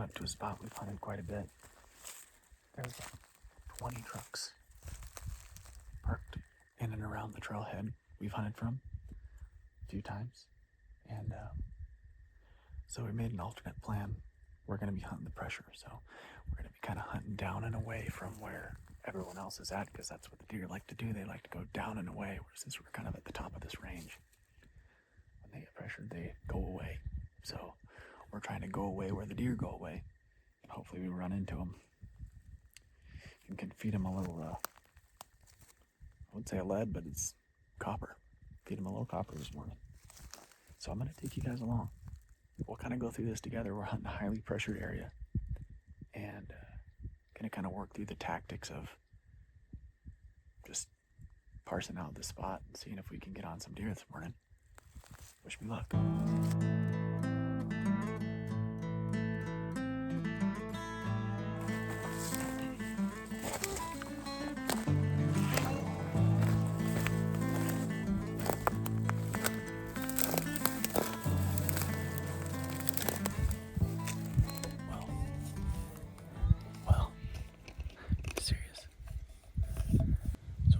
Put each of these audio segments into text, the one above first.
up to a spot we've hunted quite a bit. There's like 20 trucks parked in and around the trailhead we've hunted from a few times. And so we made an alternate plan. We're going to be hunting the pressure. So we're going to be kind of hunting down and away from where everyone else is at, because that's what the deer like to do. They like to go down and away, whereas since we're kind of at the top of this range, when they get pressured, they go away. So we're trying to go away where the deer go away, and hopefully we run into them and can feed them a little, I would say a lead, but it's copper. Feed them a little copper this morning. So I'm going to take you guys along. We'll kind of go through this together. We're hunting a highly pressured area, and going to kind of work through the tactics of just parsing out the spot and seeing if we can get on some deer this morning. Wish me luck.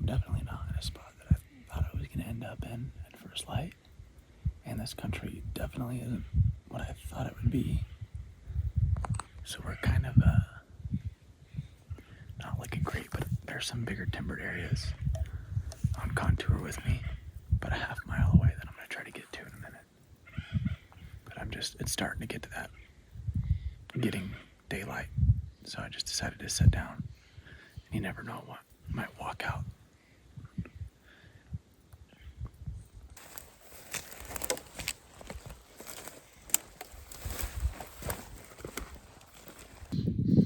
Definitely not in a spot that I thought I was going to end up in at first light. And this country definitely isn't what I thought it would be. So we're kind of not looking great, but there's some bigger timbered areas on contour with me, about a half mile away, that I'm going to try to get to in a minute. But it's starting to get to that getting daylight. So I just decided to sit down. You never know what might walk out.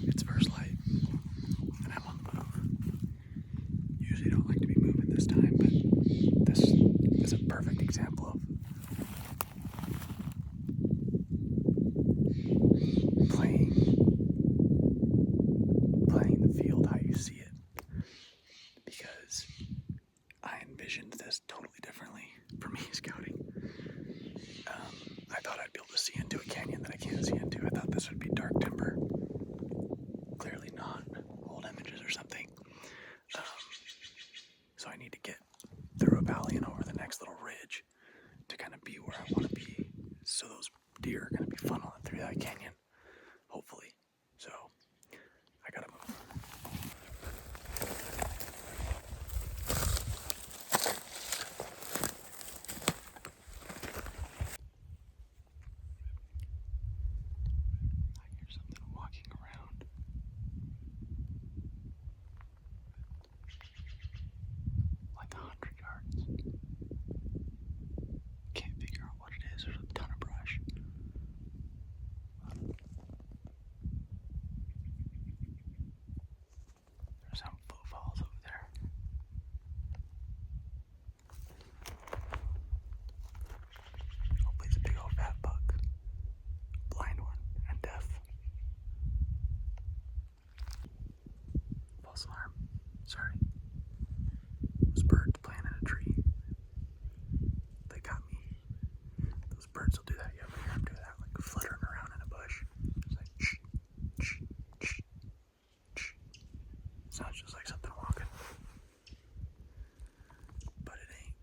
It's first light, and I'm on the move. Usually don't like to be moving this time, but this is a perfect example of playing the field how you see it, because I envisioned this totally differently for me scouting. I thought I'd be able to see into a canyon that I can't see into. I thought this would be dark timber. Clearly not. Old images or something. So I need to get through a valley and over the next little ridge to kind of be where I want to be. So those deer are going to be funneling through that canyon, hopefully. So I gotta move. Alarm. Sorry. Those birds playing in a tree. They got me. Those birds will do that. You ever hear them do that? Like fluttering around in a bush. It's like shh, shh, shh, shh. Sounds just like something walking. But it ain't.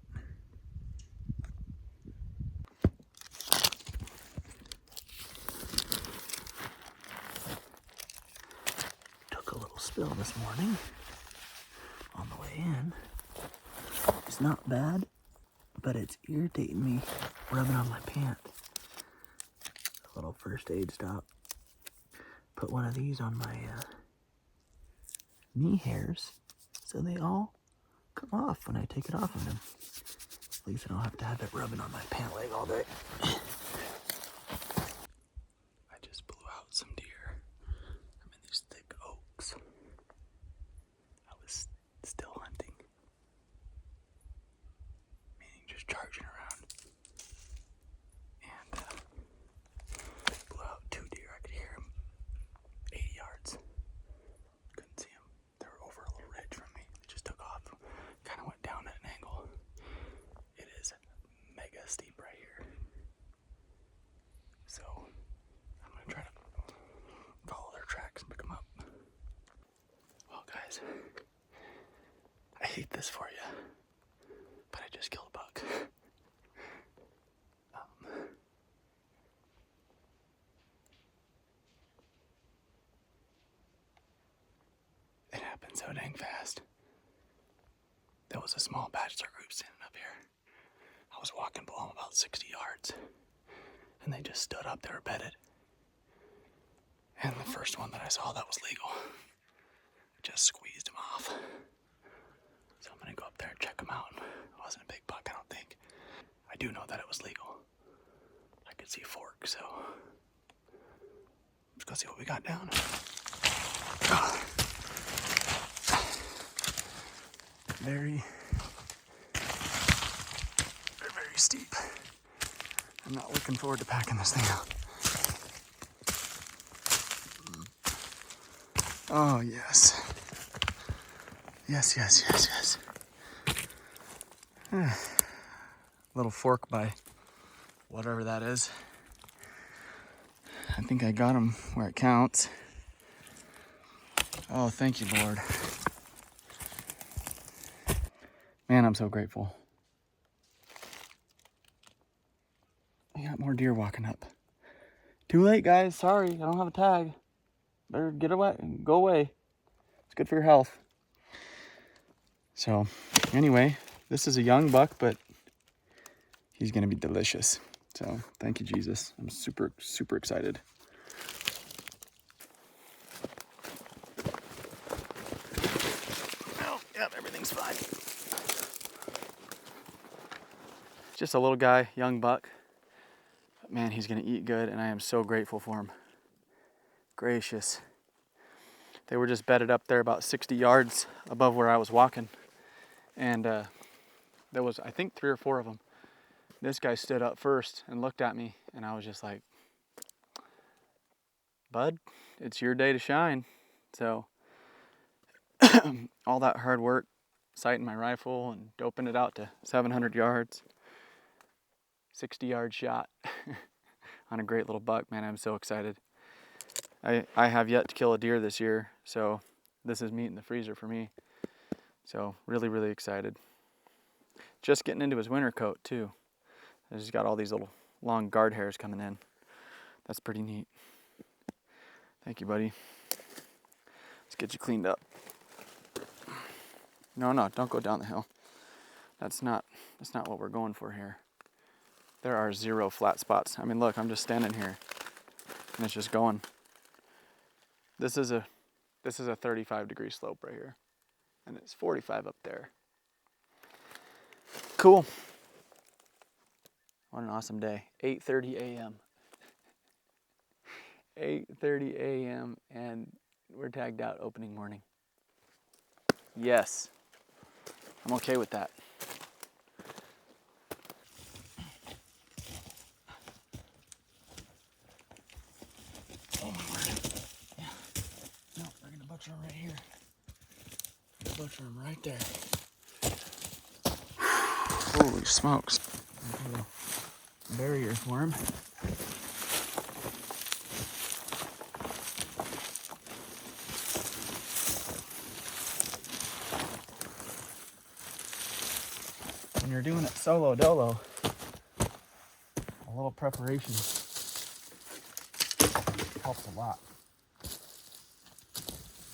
Took a little spill this morning on the way in. It's not bad, but it's irritating me, rubbing on my pant. A little first aid stop. Put one of these on my knee hairs so they all come off when I take it off of them. At least I don't have to have it rubbing on my pant leg all day. I just blew out some deer. I'm in these thick oaks. I was still hunting, meaning just charging around, and blew out two deer. I could hear them 80 yards. Couldn't see them. They were over a little ridge from me. They just took off. Kind of went down at an angle. It is mega steep right here. So I'm gonna try to hate this for you, but I just killed a buck. It happened so dang fast. There was a small bachelor group standing up here. I was walking below them about 60 yards, and they just stood up. They were bedded. And the first one that I saw that was legal, just squeezed him off. So I'm gonna go up there and check him out. It wasn't a big buck, I don't think. I do know that it was legal. I could see a fork, so let's go see what we got down. Very steep. I'm not looking forward to packing this thing out. Oh, yes. Yes. Little fork by whatever that is. I think I got him where it counts. Oh, thank you, Lord. Man, I'm so grateful. We got more deer walking up. Too late, guys. Sorry, I don't have a tag. Better get away. Go away. It's good for your health. So, anyway, this is a young buck, but he's gonna be delicious. So, thank you, Jesus. I'm super excited. Oh, yep, everything's fine. Just a little guy, young buck. But man, he's gonna eat good, and I am so grateful for him. Gracious. They were just bedded up there about 60 yards above where I was walking. And there was, I think, 3 or 4 of them. This guy stood up first and looked at me, and I was just like, bud, it's your day to shine. So all that hard work, sighting my rifle and doping it out to 700 yards, 60-yard shot on a great little buck. Man, I'm so excited. I have yet to kill a deer this year, so this is meat in the freezer for me. So really excited. Just getting into his winter coat too. He's got all these little long guard hairs coming in. That's pretty neat. Thank you, buddy. Let's get you cleaned up. No, don't go down the hill. That's not what we're going for here. There are 0 flat spots. I mean, look, I'm just standing here and it's just going. This is a 35-degree slope right here, and it's 45 up there. Cool. What an awesome day. 8:30 a.m. 8:30 a.m. and we're tagged out opening morning. Yes, I'm okay with that. Oh my word. Yeah. No, we're gonna butcher him right here. We're gonna butcher him right there. Holy smokes. Put a barrier for him. When you're doing it solo dolo, a little preparation helps a lot.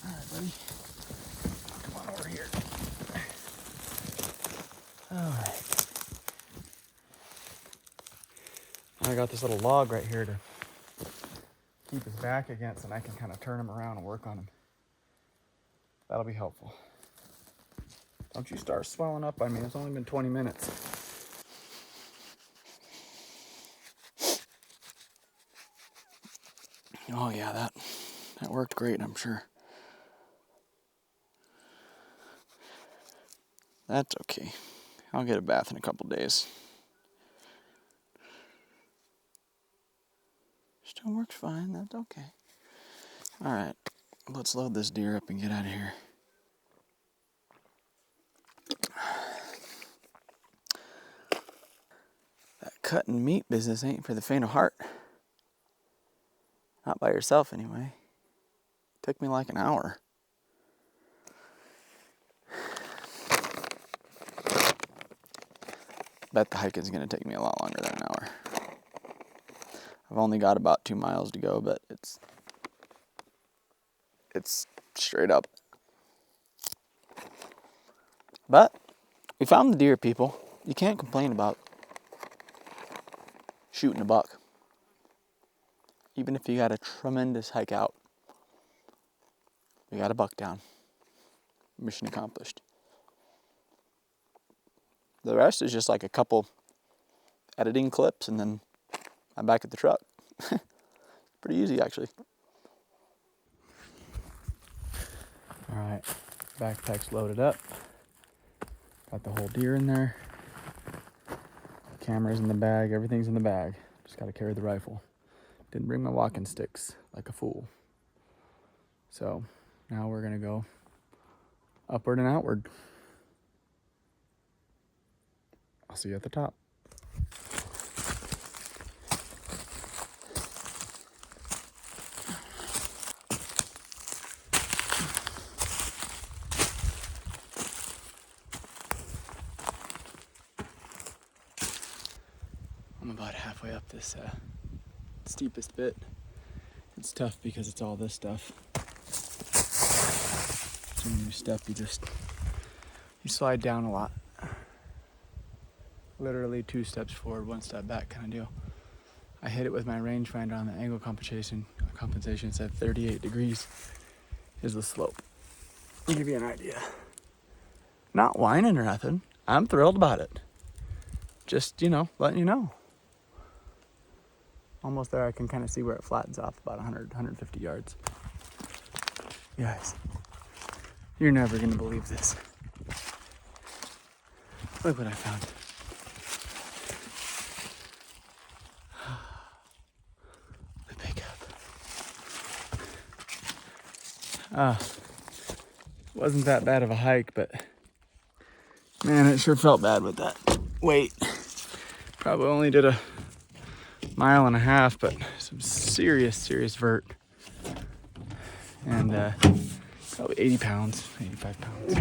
All right, buddy. Come on over here. All right. I got this little log right here to keep his back against, and I can kind of turn him around and work on him. That'll be helpful. Don't you start swelling up on me. It's only been 20 minutes. Oh yeah, that worked great, I'm sure. That's okay. I'll get a bath in a couple days. Still works fine, that's okay. All right, let's load this deer up and get out of here. That cutting meat business ain't for the faint of heart. Not by yourself, anyway. Took me like an hour. bet the hike is going to take me a lot longer than an hour. I've only got about 2 miles to go, but it's straight up. But we found the deer, people. You can't complain about shooting a buck. Even if you got a tremendous hike out, we got a buck down. Mission accomplished. The rest is just like a couple editing clips, and then I'm back at the truck. Pretty easy, actually. All right, backpack's loaded up. Got the whole deer in there. Camera's in the bag, everything's in the bag. Just gotta carry the rifle. Didn't bring my walking sticks like a fool. So now we're gonna go upward and outward. I'll see you at the top. I'm about halfway up this steepest bit. It's tough because it's all this stuff. So when you step, you slide down a lot. Literally 2 steps forward, 1 step back kind of deal. I hit it with my rangefinder on the angle compensation. Said 38 degrees is the slope. To give you an idea. Not whining or nothing. I'm thrilled about it. Just, letting you know. Almost there, I can kind of see where it flattens off, about 100, 150 yards. You guys, you're never going to believe this. Look what I found. The pickup. Wasn't that bad of a hike, but man, it sure felt bad with that weight. Probably only did a 1.5 miles, but some serious vert. And probably 80 pounds, 85 pounds.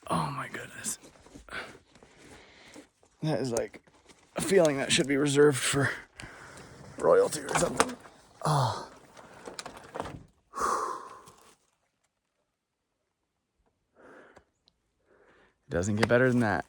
Oh my goodness. That is like a feeling that should be reserved for royalty or something. Oh. Doesn't get better than that.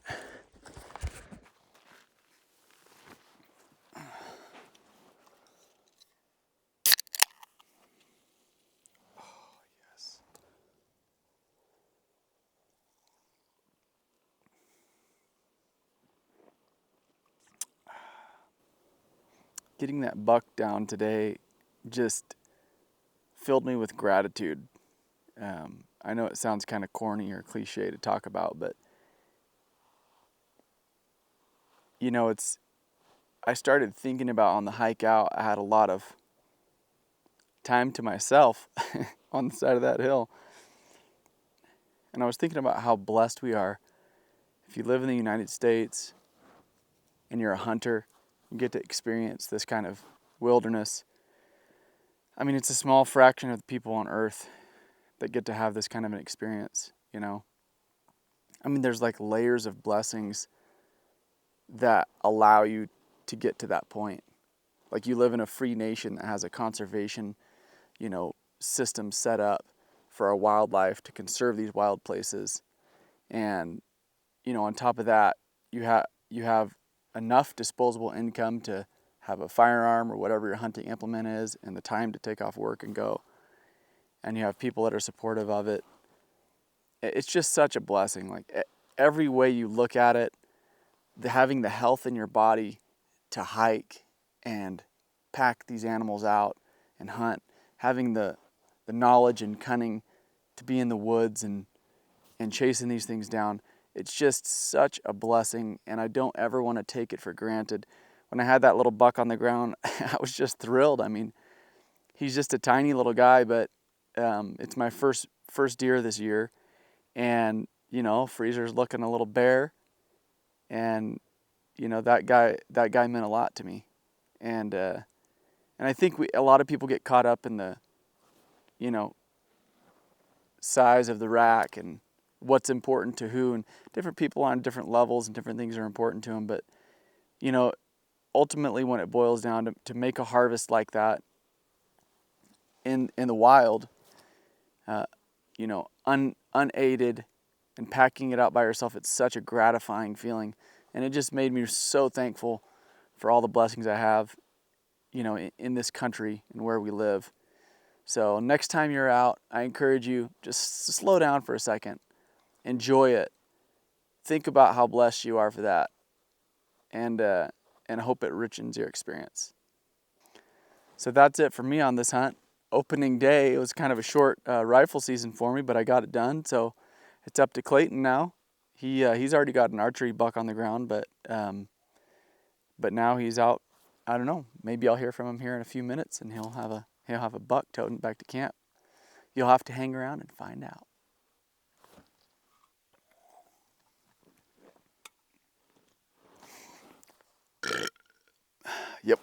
Getting that buck down today just filled me with gratitude. I know it sounds kind of corny or cliche to talk about, but I started thinking about on the hike out, I had a lot of time to myself on the side of that hill. And I was thinking about how blessed we are. If you live in the United States and you're a hunter, you get to experience this kind of wilderness. I mean, it's a small fraction of the people on earth that get to have this kind of an experience, I mean, there's like layers of blessings that allow you to get to that point. Like you live in a free nation that has a conservation, system set up for our wildlife to conserve these wild places. And, on top of that, you have enough disposable income to have a firearm or whatever your hunting implement is and the time to take off work and go. And you have people that are supportive of it. It's just such a blessing. Like every way you look at it, having the health in your body to hike and pack these animals out and hunt, having the knowledge and cunning to be in the woods and chasing these things down, it's just such a blessing, and I don't ever want to take it for granted. When I had that little buck on the ground, I was just thrilled. I mean, he's just a tiny little guy, but it's my first deer this year, and Freezer's looking a little bare, and that guy meant a lot to me, and I think a lot of people get caught up in the size of the rack and what's important to who, and different people on different levels and different things are important to them. But, you know, ultimately when it boils down to make a harvest like that in the wild, you know, unaided and packing it out by yourself, it's such a gratifying feeling. And it just made me so thankful for all the blessings I have, you know, in this country and where we live. So next time you're out, I encourage you just to slow down for a second, enjoy it, think about how blessed you are for that, and hope it richens your experience. So that's it for me on this hunt. Opening day, it was kind of a short rifle season for me, but I got it done. So it's up to Clayton now. He's already got an archery buck on the ground, but now he's out. I don't know. Maybe I'll hear from him here in a few minutes, and he'll have a buck toting back to camp. You'll have to hang around and find out. Yep.